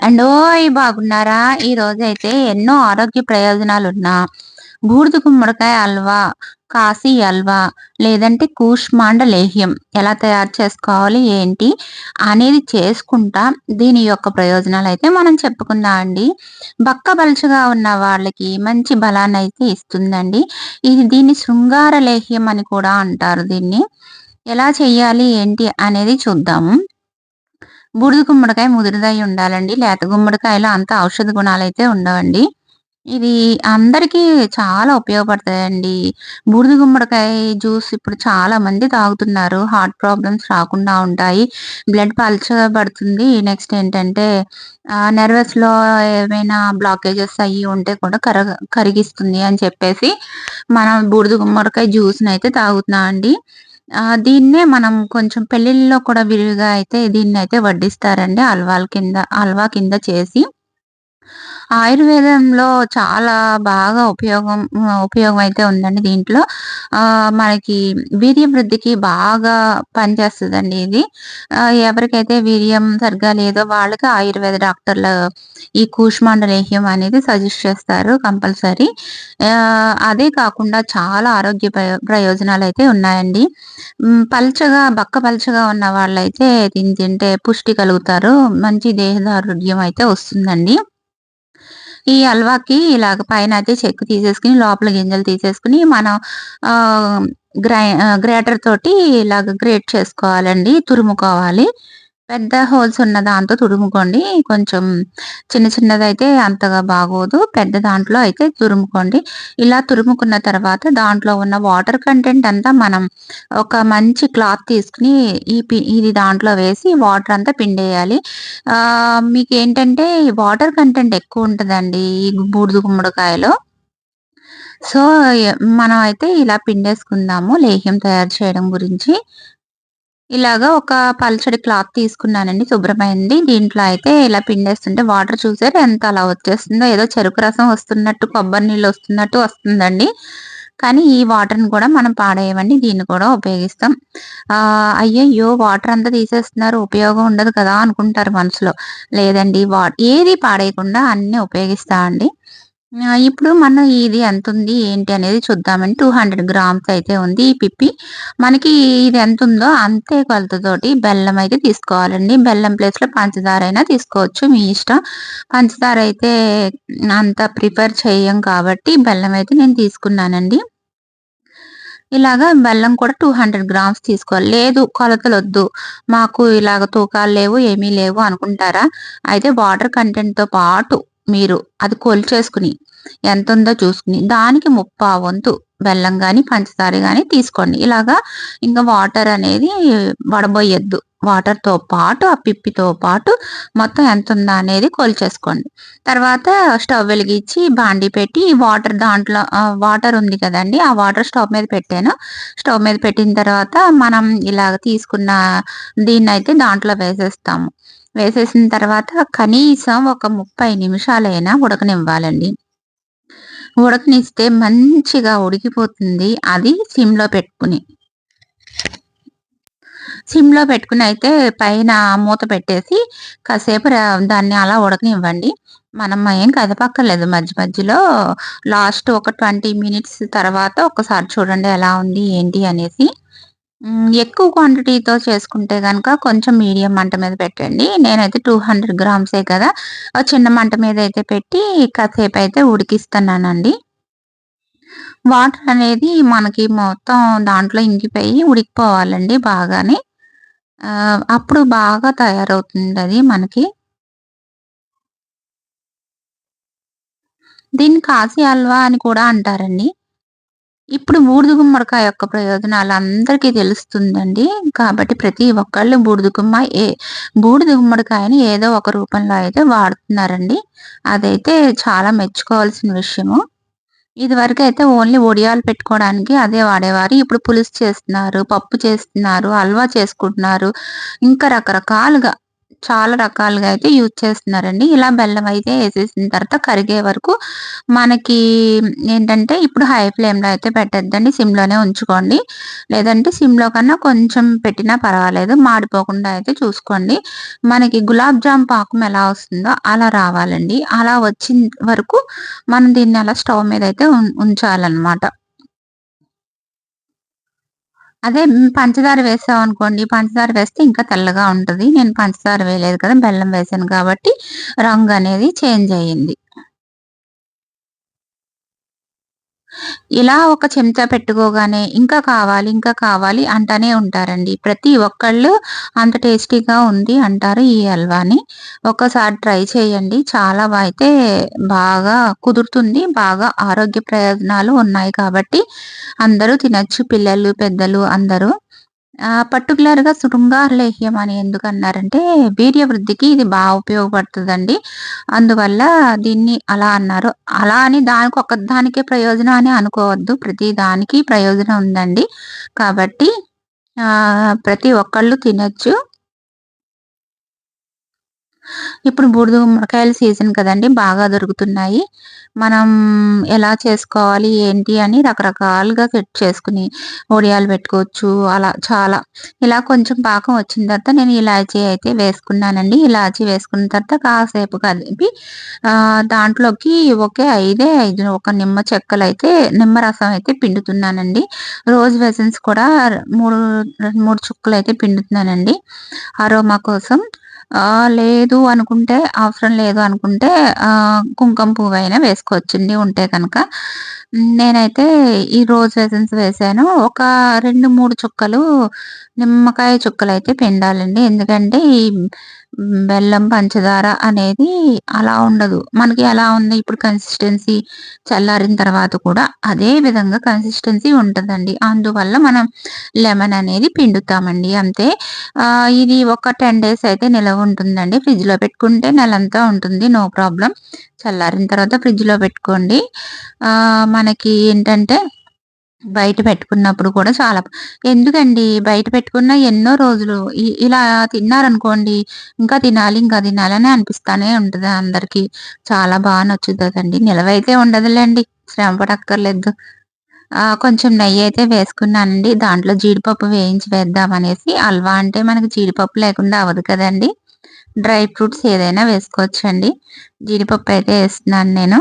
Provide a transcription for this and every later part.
అండోయ్! బాగున్నారా? ఈరోజైతే ఎన్నో ఆరోగ్య ప్రయోజనాలున్న బూడిద గుమ్మడికాయ హల్వా, కాశీ హల్వా లేదంటే కూష్మాండ లేహ్యం ఎలా తయారు చేసుకోవాలి, ఏంటి అనేది చేసుకుంటా దీని యొక్క ప్రయోజనాలైతే మనం చెప్పుకుందాం అండి. బక్కపలుచగా ఉన్న వాళ్ళకి మంచి బలాన్నయితే ఇస్తుందండి. దీన్ని శృంగార లేహ్యం అని కూడా అంటారు దీన్ని. ఎలా చేయాలి, ఏంటి అనేది చూద్దాము. బూడిద గుమ్మడికాయ ముదురుదై ఉండాలండి. లేత గుమ్మడికాయలో అంత ఔషధ గుణాలైతే ఉండవండి. ఇది అందరికీ చాలా ఉపయోగపడతాయండి. బూడిద గుమ్మడికాయ జ్యూస్ ఇప్పుడు చాలా మంది తాగుతున్నారు. హార్ట్ ప్రాబ్లమ్స్ రాకుండా ఉంటాయి. బ్లడ్ పలచబడుతుంది. నెక్స్ట్ ఏంటంటే నెర్వస్‌లో ఏమైనా బ్లాకేజెస్ అయ్యి ఉంటే కూడా కరిగిస్తుంది అని చెప్పేసి మనం బూడిద గుమ్మడికాయ జ్యూస్‌నైతే తాగుతున్నామండి. దీన్నే మనం కొంచెం పెళ్ళిల్లో కూడా విరివిగా అయితే దీన్నైతే వడ్డిస్తారండి. హల్వా కింద చేసి. ఆయుర్వేదంలో చాలా బాగా ఉపయోగం అయితే ఉందండి దీంట్లో. మనకి వీర్య వృద్ధికి బాగా పనిచేస్తదండి ఇది. ఎవరికైతే వీర్యం సరిగ్గా లేదో వాళ్ళకి ఆయుర్వేద డాక్టర్లు ఈ కూష్మాండ లేహ్యం అనేది సజెస్ట్ చేస్తారు కంపల్సరీ. అదే కాకుండా చాలా ఆరోగ్య ప్రయోజనాలైతే ఉన్నాయండి. పల్చగా ఉన్న వాళ్ళైతే దీన్ని తింటే పుష్టి కలుగుతారు. మంచి దేహదారుఢ్యం అయితే వస్తుందండి. ఈ హల్వాకి ఇలాగ పైనయితే చెక్కు తీసేసుకొని, లోపల గింజలు తీసేసుకొని, మనం గ్రేటర్ తోటి ఇలాగ గ్రేట్ చేసుకోవాలండి. తురుముకోవాలి. పెద్ద హోల్స్ ఉన్న దాంతో తురుముకోండి. కొంచెం చిన్నదైతే అంతగా బాగోదు. పెద్ద దాంట్లో అయితే తురుముకోండి. ఇలా తురుముకున్న తర్వాత దాంట్లో ఉన్న వాటర్ కంటెంట్ అంతా మనం ఒక మంచి క్లాత్ తీసుకొని ఇది దాంట్లో వేసి వాటర్ అంతా పిండేయాలి. మీకేంటంటే వాటర్ కంటెంట్ ఎక్కువుంటదండి ఈ బూడిద గుమ్మడికాయలో. సో, మనం అయితే ఇలా పిండేసుకుందాము లేహ్యం తయారు చేయడం గురించి. ఇలాగా ఒక పల్చడి క్లాత్ తీసుకున్నానండి శుభ్రమైంది. దీంట్లో అయితే ఇలా పిండేస్తుంటే వాటర్ చూసారా ఎంత అలా వచ్చేస్తుందో, ఏదో చెరుకు రసం వస్తున్నట్టు, కొబ్బరి నీళ్ళు వస్తున్నట్టు వస్తుందండి. కానీ ఈ వాటర్‌ని కూడా మనం పాడేయమండి. దీన్ని కూడా ఉపయోగిస్తాం. అయ్యయ్యో! వాటర్ అంతా తీసేస్తున్నారు ఉపయోగం ఉండదు కదా! అనుకుంటారు మనసులో. లేదండి ఏది పాడేయకుండా అన్నీ ఉపయోగిస్తామండి. ఇప్పుడు మనం ఇది ఎంతుంది, ఏంటి అనేది చూద్దామండి. 200 గ్రామ్స్ అయితే ఉంది ఈ పిప్పి. మనకి ఇది ఎంతుందో అంతే కొలతతోటి బెల్లం అయితే తీసుకోవాలండి. బెల్లం ప్లేస్‌లో పంచదార అయినా తీసుకోవచ్చు మీ ఇష్టం. పంచదార అయితే అంత ప్రిఫర్ చెయ్యం కాబట్టి బెల్లం అయితే నేను తీసుకున్నానండి. ఇలాగా బెల్లం కూడా 200 గ్రామ్స్ తీసుకోవాలి. లేదు కొలతలొద్దు, మాకు ఇలాగ తూకాలు లేవు, ఏమీ లేవు అనుకుంటారా? అయితే వాటర్ కంటెంట్‌తో పాటు మీరు అది కొలిచేసుకొని, ఎంతుందో చూసుకొని, దానికి ముప్పావంతు బెల్లం గాని, పంచదార గాని తీసుకోండి. ఇలాగా ఇంక వాటర్ అనేది వడబోయొద్దు. వాటర్‌తో పాటు, ఆ పిప్పితో పాటు మొత్తం ఎంతుందా అనేది కొలిచేసుకోండి. తర్వాత స్టవ్ వెలిగించి బాండీ పెట్టి దాంట్లో వాటర్ ఉంది కదండీ! ఆ వాటర్ స్టవ్ మీద పెట్టాను. స్టవ్ మీద పెట్టిన తర్వాత మనం ఇలాగ తీసుకున్న దీన్నైతే దాంట్లో వేసేస్తాము. వేసేసిన తర్వాత కనీసం ఒక 30 నిమిషాలైనా ఉడకనివ్వాలండి. ఉడకనిస్తే మంచిగా ఉడికిపోతుంది. అది సిమ్‌లో పెట్టుకొని అయితే పైన మూత పెట్టేసి కాసేపు దాన్ని అలా ఉడకనివ్వండి. మనం ఏం కదపక్కర్లేదు మధ్యలో. లాస్ట్ ఒక 20 మినిట్స్ తర్వాత ఒక్కసారి చూడండి ఎలా ఉంది, ఏంటి అనేసి. ఎక్కువ క్వాంటిటీతో చేసుకుంటే గనక కొంచెం మీడియం మంట మీద పెట్టండి. నేనైతే 200 గ్రామ్సే కదా! చిన్న మంట మీద అయితే పెట్టి కాసేపయితే ఉడికిస్తున్నానండి. వాటర్ అనేది మనకి మొత్తం దాంట్లో ఇంకిపోయి ఉడికిపోవాలండి బాగానే. అప్పుడు బాగా తయారవుతుందది మనకి. దీన్ని కాశీ హల్వా అని కూడా అంటారండి. ఇప్పుడు బూడిద గుమ్మడికాయ యొక్క ప్రయోజనాలు అందరికీ తెలుస్తుందండి. కాబట్టి ప్రతి ఒక్కళ్ళు బూడిద గుమ్మడికాయని ఏదో ఒక రూపంలో అయితే వాడుతున్నారండి. అదైతే చాలా మెచ్చుకోవాల్సిన విషయము. ఇదివరకైతే ఓన్లీ వడియాలు పెట్టుకోవడానికి అదే వాడేవారు. ఇప్పుడు పులుసు చేస్తున్నారు, పప్పు చేస్తున్నారు, హల్వా చేసుకుంటున్నారు. ఇంకా రకరకాలుగా చాలా రకాలుగా అయితే యూజ్ చేస్తున్నారండి. ఇలా బెల్లం అయితే ఏసేసిన తర్వాత కరిగే వరకు మనకి ఏంటంటే ఇప్పుడు హై ఫ్లేమ్‌లో అయితే పెట్టొద్దండి. సిమ్‌లోనే ఉంచుకోండి. లేదంటే సిమ్‌లో కన్నా కొంచెం పెట్టినా పర్వాలేదు. మాడిపోకుండా అయితే చూసుకోండి. మనకి గులాబ్ జామ్ పాకం ఎలా వస్తుందో అలా రావాలండి. అలా వచ్చిన వరకు మనం దీన్ని అలా స్టవ్ మీద అయితే ఉంచాలనమాట. అదే పంచదార వేసామనుకోండి, పంచదార వేస్తే ఇంకా తెల్లగా ఉంటది. నేను పంచదార వేయలేదు కదా! బెల్లం వేసాను కాబట్టి రంగనేది చేంజ్ అయ్యింది. ఇలా ఒక చెంచా పెట్టుకోగానే ఇంకా కావాలి, ఇంకా కావాలి అంటానే ఉంటారండి. ప్రతి ఒక్కళ్ళు అంత టేస్టీగా ఉంది అంటారు ఈ హల్వాని. ఒక్కసారి ట్రై చేయండి. చాలా అయితే బాగా కుదురుతుంది. బాగా ఆరోగ్య ప్రయోజనాలు ఉన్నాయి కాబట్టి అందరూ తినొచ్చు. పిల్లలు, పెద్దలు అందరూ. పర్టిక్యులర్‌గా శృంగార లేహ్యం అని ఎందుకన్నారంటే, వీర్య వృద్ధికి ఇది ఉపయోగపడుతదండి. అందువల్ల దీన్ని అలా అన్నారు. అలా అని దానికి ఒక్కదానికే ప్రయోజనం అని అనుకోవద్దు. ప్రతి దానికి ప్రయోజనం ఉందండి. కాబట్టి ప్రతి ఒక్కళ్ళు తినొచ్చు. ఇప్పుడు బూడిద గుమ్మడికాయల సీజన్ కదండీ! బాగా దొరుకుతున్నాయి. మనం ఎలా చేసుకోవాలి, ఏంటి అని రకరకాలుగా సెట్ చేసుకొని, వడియాలు పెట్టుకోవచ్చు. అలా చాలా. ఇలా కొంచెం పాకం వచ్చిన తర్వాత నేను ఇలాచీ అయితే వేసుకున్నానండి. ఇలాచీ వేసుకున్న తర్వాత కాసేపు కదిపి దాంట్లోకి ఐదు ఒక నిమ్మ చెక్కలైతే నిమ్మరసం అయితే పిండుతున్నానండి. రోజ్ వెసన్స్ కూడా 3 చుక్కలైతే పిండుతున్నానండి అరోమా కోసం. లేదు అనుకుంటే అవసరం లేదు అనుకుంటే కుంకుమ పువ్వైనా వేసుకోవచ్చండి ఉంటే గనక. నేనైతే ఈ రోజ్ ఎసెన్స్ వేశాను. ఒక 2, 3 చుక్కలు నిమ్మకాయ చుక్కలైతే పిండాలండి. ఎందుకంటే ఈ బెల్లం, పంచదార అనేది అలా ఉండదు. మనకి ఎలా ఉంది ఇప్పుడు కన్సిస్టెన్సీ చల్లారిన తర్వాత కూడా అదే విధంగా కన్సిస్టెన్సీ ఉంటదండి. అందువల్ల మనం లెమన్ అనేది పిండుతామండి అంతే. ఇది ఒక 10 డేస్ అయితే నిలవుంటుందండి. ఫ్రిడ్జ్‌లో పెట్టుకుంటే నెలంతా ఉంటుంది. No problem. చల్లారిన తర్వాత ఫ్రిడ్జ్‌లో పెట్టుకోండి. మనకి ఏంటంటే బయట పెట్టుకున్నప్పుడు కూడా చాలా ఎందుకండి బయట పెట్టుకున్న ఎన్నో రోజులు ఇలా తిన్నారనుకోండి, ఇంకా తినాలి, ఇంకా తినాలి అని అనిపిస్తానే ఉంటది అందరికి. చాలా నచ్చుతదండి. నిలవైతే ఉండదులెండి. శ్రమ పడక్కర్లేదు. కొంచెం నెయ్యయితే వేసుకున్నానండి. దాంట్లో జీడిపప్పు వేయించి వేద్దామనేసి. హల్వా అంటే మనకి జీడిపప్పు లేకుండా అవ్వదు కదండీ! డ్రై ఫ్రూట్స్ ఏదైనా వేసుకోవచ్చండి. జీడిపప్పయితే ఏస్తున్నాను నేను.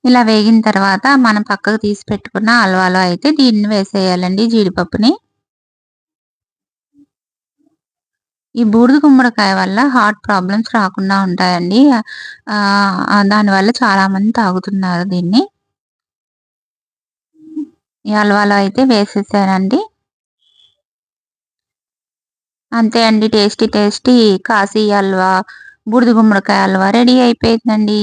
ఇలా వేగిన తర్వాత మనం పక్కకు తీసి పెట్టుకున్న హల్వాలో అయితే దీన్ని వేసేయాలండి జీడిపప్పుని. ఈ బూడిద గుమ్మడికాయ వల్ల హార్ట్ ప్రాబ్లమ్స్ రాకుండా ఉంటాయండి. దానివల్ల చాలామంది తాగుతున్నారు దీన్ని. ఈ హల్వాలో అయితే వేసేసానండి. అంతే అండి. టేస్టీ కాశీ హల్వా, బూడిద గుమ్మడికాయ హల్వా రెడీ అయిపోయిందండి.